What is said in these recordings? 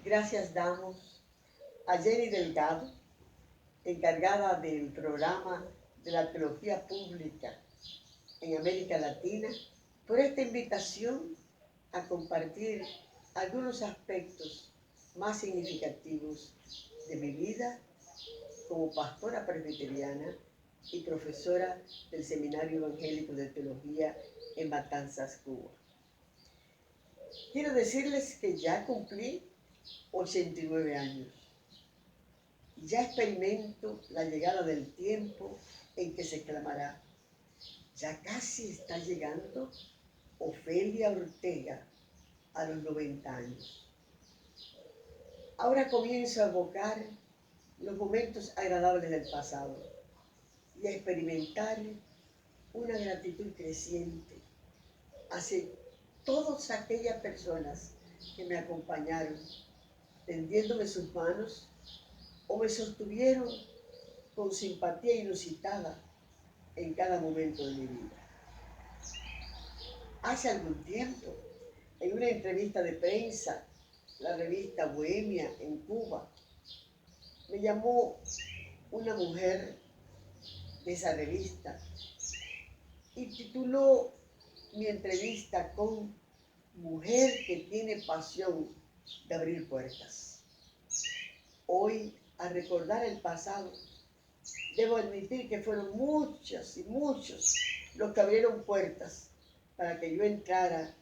Gracias damos a Jenny Delgado, encargada del programa de la teología pública en América Latina, por esta invitación a compartir algunos aspectos más significativos de mi vida como pastora presbiteriana y profesora del Seminario Evangélico de Teología en Matanzas, Cuba. Quiero decirles que ya cumplí 89 años. Ya experimento la llegada del tiempo en que se exclamará: ya casi está llegando Ofelia Ortega a los 90 años. Ahora comienzo a evocar los momentos agradables del pasado y a experimentar una gratitud creciente hacia todas aquellas personas que me acompañaron, tendiéndome sus manos o me sostuvieron con simpatía inusitada en cada momento de mi vida. Hace algún tiempo, en una entrevista de prensa, la revista Bohemia en Cuba, me llamó una mujer de esa revista y tituló mi entrevista con Mujer que tiene pasión de abrir puertas. Hoy, al recordar el pasado, debo admitir que fueron muchos y muchos los que abrieron puertas para que yo entrara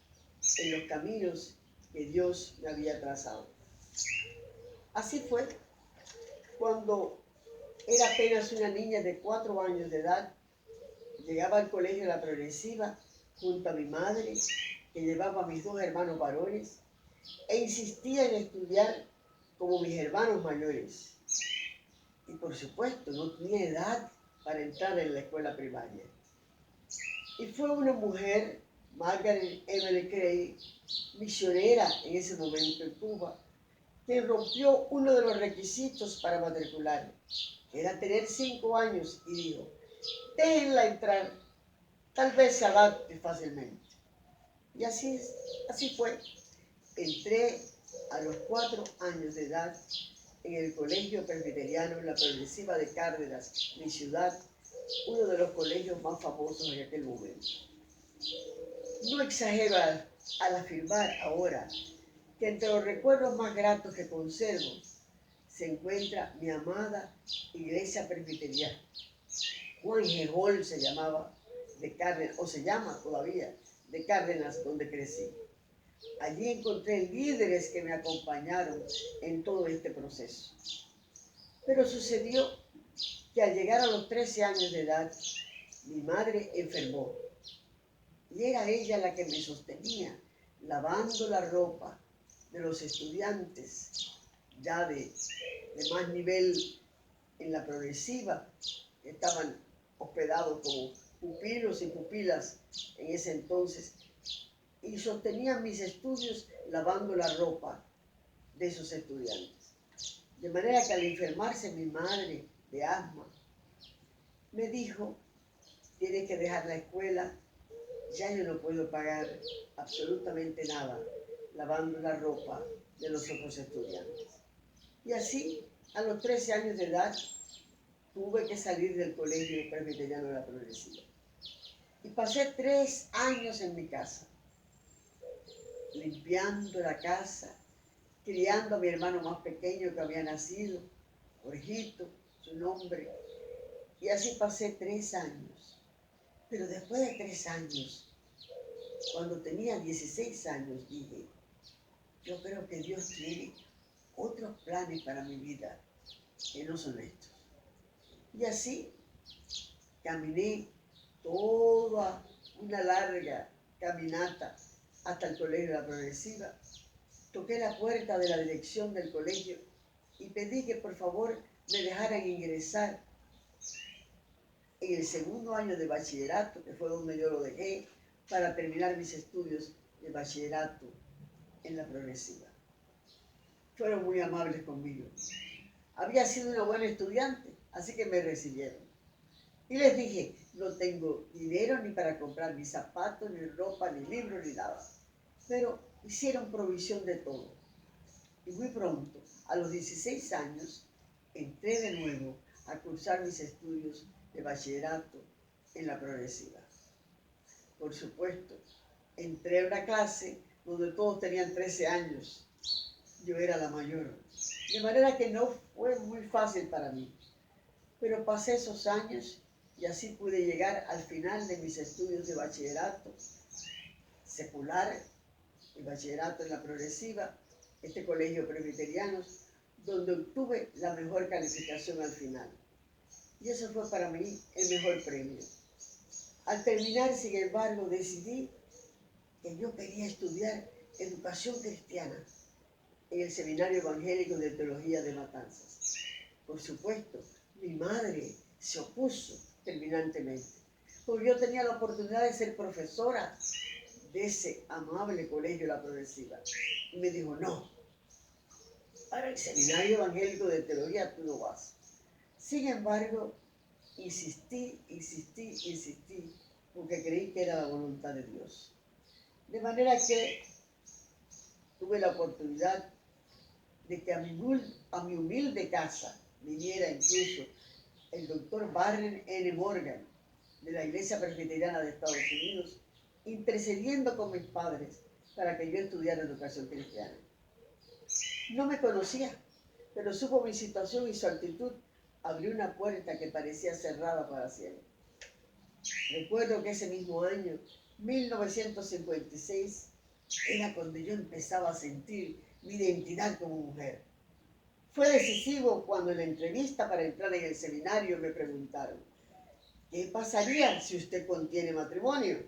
en los caminos que Dios me había trazado. Así fue cuando era apenas una niña de 4 años de edad. Llegaba al colegio de la Progresiva junto a mi madre, que llevaba a mis 2 hermanos varones, e insistía en estudiar como mis hermanos mayores. Y por supuesto, no tenía edad para entrar en la escuela primaria. Y fue una mujer, Margaret Emily Cray, misionera en ese momento en Cuba, que rompió uno de los requisitos para matricular, que era tener 5 años, y dijo: déjenla entrar, tal vez se adapte fácilmente. Y así fue. Entré a los 4 años de edad en el Colegio Presbiteriano La Progresiva de Cárdenas, mi ciudad, uno de los colegios más famosos en aquel momento. No exagero al afirmar ahora que entre los recuerdos más gratos que conservo se encuentra mi amada iglesia presbiteriana. Juan Gejol se llamaba, de Cárdenas, o se llama todavía, de Cárdenas, donde crecí. Allí encontré líderes que me acompañaron en todo este proceso. Pero sucedió que al llegar a los 13 años de edad, mi madre enfermó. Y era ella la que me sostenía, lavando la ropa de los estudiantes ya de más nivel en la Progresiva, que estaban hospedados como pupilos y pupilas en ese entonces, y sostenían mis estudios lavando la ropa de esos estudiantes. De manera que al enfermarse mi madre de asma, me dijo: tienes que dejar la escuela, ya yo no puedo pagar absolutamente nada lavando la ropa de los otros estudiantes. Y así, a los 13 años de edad, tuve que salir del Colegio Presbiteriano de la Progresiva. Y pasé 3 años en mi casa, limpiando la casa, criando a mi hermano más pequeño que había nacido, Jorgito, su nombre. Y así pasé 3 años. Pero después de 3 años, cuando tenía 16 años, dije: yo creo que Dios tiene otros planes para mi vida que no son estos. Y así caminé toda una larga caminata hasta el Colegio de la Progresiva. Toqué la puerta de la dirección del colegio y pedí que por favor me dejaran ingresar en el 2.º año de bachillerato, que fue donde yo lo dejé, para terminar mis estudios de bachillerato en la Progresiva. Fueron muy amables conmigo. Había sido una buena estudiante, así que me recibieron. Y les dije: no tengo dinero ni para comprar ni zapatos, ni ropa, ni libros, ni nada. Pero hicieron provisión de todo. Y muy pronto, a los 16 años, entré de nuevo a cursar mis estudios de bachillerato en la Progresiva. Por supuesto, entré a una clase donde todos tenían 13 años. Yo era la mayor. De manera que no fue muy fácil para mí. Pero pasé esos años y así pude llegar al final de mis estudios de bachillerato secular, el bachillerato en la Progresiva, este colegio presbiteriano, donde obtuve la mejor calificación al final. Y eso fue para mí el mejor premio. Al terminar, sin embargo, decidí que yo quería estudiar educación cristiana en el Seminario Evangélico de Teología de Matanzas. Por supuesto, mi madre se opuso terminantemente, porque yo tenía la oportunidad de ser profesora de ese amable colegio La Progresiva. Y me dijo, no, para el Seminario Evangélico de Teología tú no vas. Sin embargo, insistí, porque creí que era la voluntad de Dios. De manera que tuve la oportunidad de que a mi humilde casa viniera incluso el doctor Barren N. Morgan, de la Iglesia Presbiteriana de Estados Unidos, intercediendo con mis padres para que yo estudiara educación cristiana. No me conocía, pero supo mi situación y su actitud abrió una puerta que parecía cerrada para siempre. Recuerdo que ese mismo año, 1956, era cuando yo empezaba a sentir mi identidad como mujer. Fue decisivo cuando en la entrevista para entrar en el seminario me preguntaron, ¿qué pasaría si usted contiene matrimonio?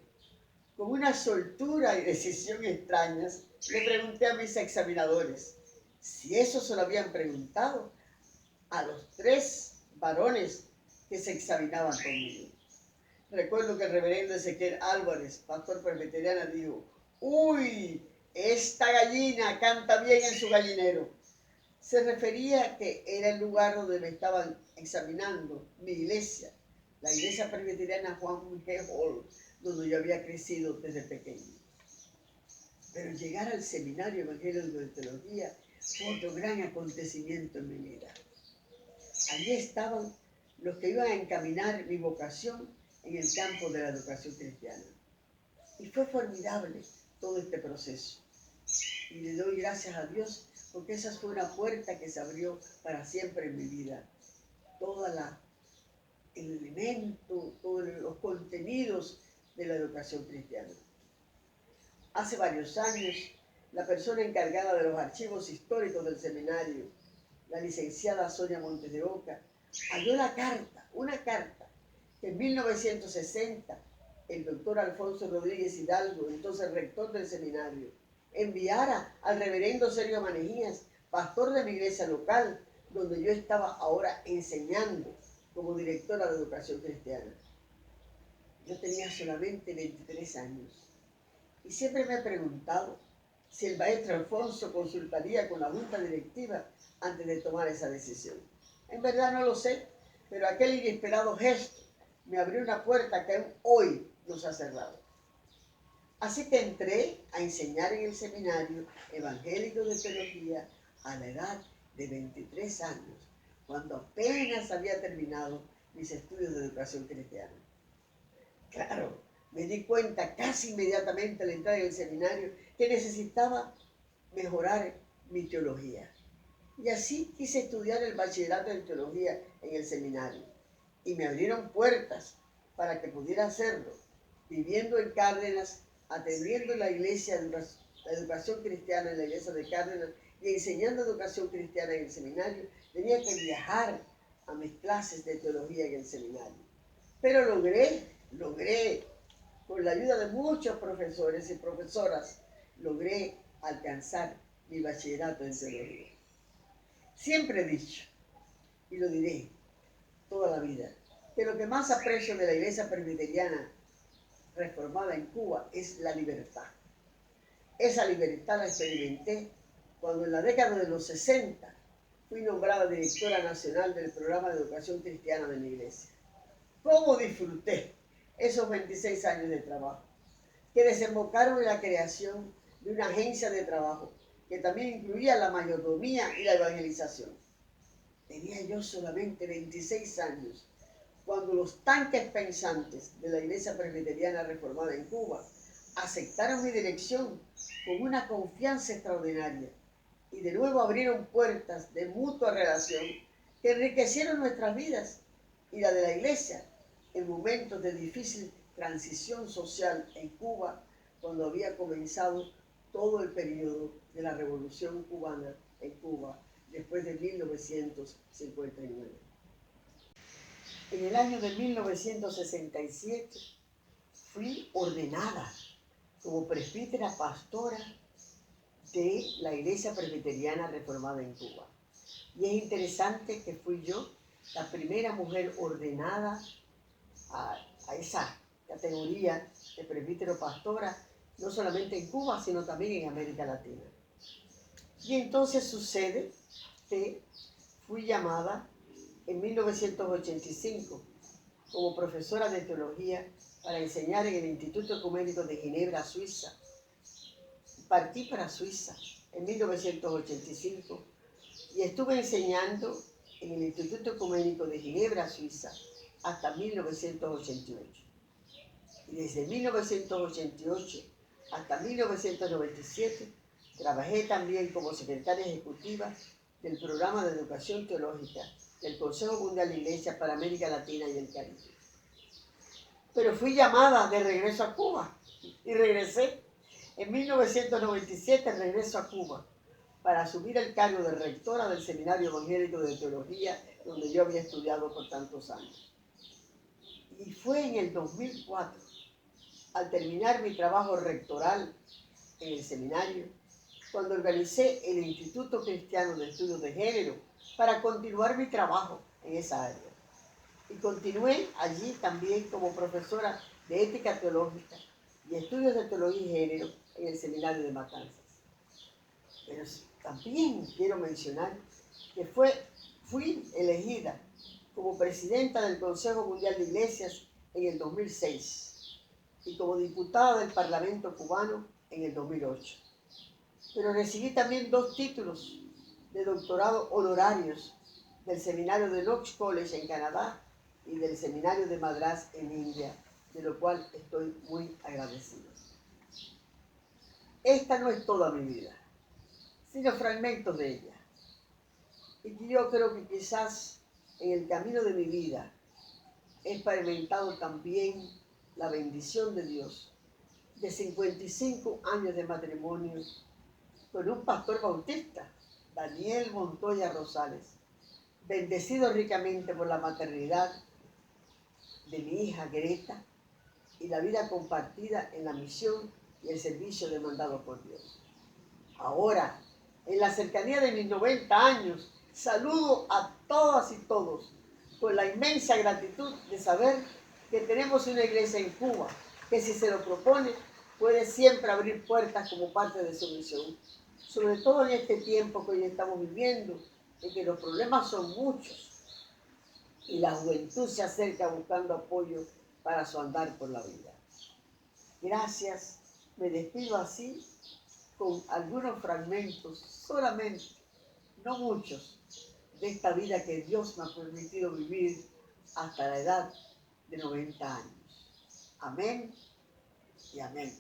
Con una soltura y decisión extrañas, le pregunté a mis examinadores si eso se lo habían preguntado a los 3 varones que se examinaban conmigo. Recuerdo que el reverendo Ezequiel Álvarez, pastor presbiteriano, dijo, ¡uy! Esta gallina canta bien en su gallinero. Se refería a que era el lugar donde me estaban examinando, mi iglesia, la iglesia presbiteriana Juan G. Hall, donde yo había crecido desde pequeño. Pero llegar al Seminario Evangélico de Teología fue otro gran acontecimiento en mi vida. Allí estaban los que iban a encaminar mi vocación en el campo de la educación cristiana. Y fue formidable todo este proceso. Y le doy gracias a Dios porque esa fue una puerta que se abrió para siempre en mi vida. Todo el elemento, todos los contenidos de la educación cristiana. Hace varios años, la persona encargada de los archivos históricos del seminario, la licenciada Sonia Montes de Oca, halló una carta, que en 1960 el doctor Alfonso Rodríguez Hidalgo, entonces rector del seminario, enviara al reverendo Sergio Manejías, pastor de mi iglesia local, donde yo estaba ahora enseñando como directora de educación cristiana. Yo tenía solamente 23 años y siempre me he preguntado si el maestro Alfonso consultaría con la junta directiva antes de tomar esa decisión. En verdad no lo sé, pero aquel inesperado gesto me abrió una puerta que aún hoy nos ha cerrado. Así que entré a enseñar en el Seminario Evangélico de Teología a la edad de 23 años, cuando apenas había terminado mis estudios de educación cristiana. Claro, me di cuenta casi inmediatamente al entrar en el seminario que necesitaba mejorar mi teología. Y así quise estudiar el bachillerato en teología en el seminario. Y me abrieron puertas para que pudiera hacerlo, viviendo en Cárdenas, atendiendo en la iglesia, la educación cristiana en la iglesia de Cárdenas y enseñando educación cristiana en el seminario. Tenía que viajar a mis clases de teología en el seminario. Pero logré, con la ayuda de muchos profesores y profesoras, logré alcanzar mi bachillerato en teología. Siempre he dicho, y lo diré toda la vida, que lo que más aprecio de la iglesia presbiteriana reformada en Cuba es la libertad. Esa libertad la experimenté cuando en la década de los 60 fui nombrada directora nacional del programa de educación cristiana de mi iglesia. ¿Cómo disfruté esos 26 años de trabajo que desembocaron en la creación de una agencia de trabajo que también incluía la mayordomía y la evangelización. Tenía yo solamente 26 años cuando los tanques pensantes de la Iglesia Presbiteriana Reformada en Cuba aceptaron mi dirección con una confianza extraordinaria y de nuevo abrieron puertas de mutua relación que enriquecieron nuestras vidas y la de la Iglesia en momentos de difícil transición social en Cuba, cuando había comenzado todo el periodo de la Revolución Cubana en Cuba después de 1959. En el año de 1967 fui ordenada como presbítera pastora de la Iglesia Presbiteriana Reformada en Cuba. Y es interesante que fui yo la primera mujer ordenada a esa categoría de presbítero pastora, no solamente en Cuba, sino también en América Latina. Y entonces sucede que fui llamada en 1985 como profesora de teología para enseñar en el Instituto Ecuménico de Ginebra, Suiza. Partí para Suiza en 1985 y estuve enseñando en el Instituto Ecuménico de Ginebra, Suiza, hasta 1988. Y desde 1988 hasta 1997 trabajé también como secretaria ejecutiva del Programa de Educación Teológica del Consejo Mundial de Iglesias para América Latina y el Caribe. Pero fui llamada de regreso a Cuba y regresé. En 1997 regreso a Cuba para asumir el cargo de rectora del Seminario Evangélico de Teología, donde yo había estudiado por tantos años. Y fue en el 2004, al terminar mi trabajo rectoral en el seminario, cuando organicé el Instituto Cristiano de Estudios de Género para continuar mi trabajo en esa área. Y continué allí también como profesora de ética teológica y estudios de teología y género en el seminario de Matanzas. Pero también quiero mencionar que fui elegida como presidenta del Consejo Mundial de Iglesias en el 2006 y como diputada del Parlamento cubano en el 2008. Pero recibí también 2 títulos de doctorado honorarios del seminario de Knox College en Canadá y del seminario de Madrás en India, de lo cual estoy muy agradecida. Esta no es toda mi vida, sino fragmentos de ella. Y yo creo que quizás en el camino de mi vida he experimentado también la bendición de Dios de 55 años de matrimonio con un pastor bautista, Daniel Montoya Rosales, bendecido ricamente por la maternidad de mi hija Greta y la vida compartida en la misión y el servicio demandado por Dios. Ahora, en la cercanía de mis 90 años, saludo a todas y todos con la inmensa gratitud de saber que tenemos una iglesia en Cuba que, si se lo propone, puede siempre abrir puertas como parte de su misión, sobre todo en este tiempo que hoy estamos viviendo, en que los problemas son muchos y la juventud se acerca buscando apoyo para su andar por la vida. Gracias, me despido así con algunos fragmentos, solamente, no muchos, de esta vida que Dios me ha permitido vivir hasta la edad de 90 años. Amén y amén.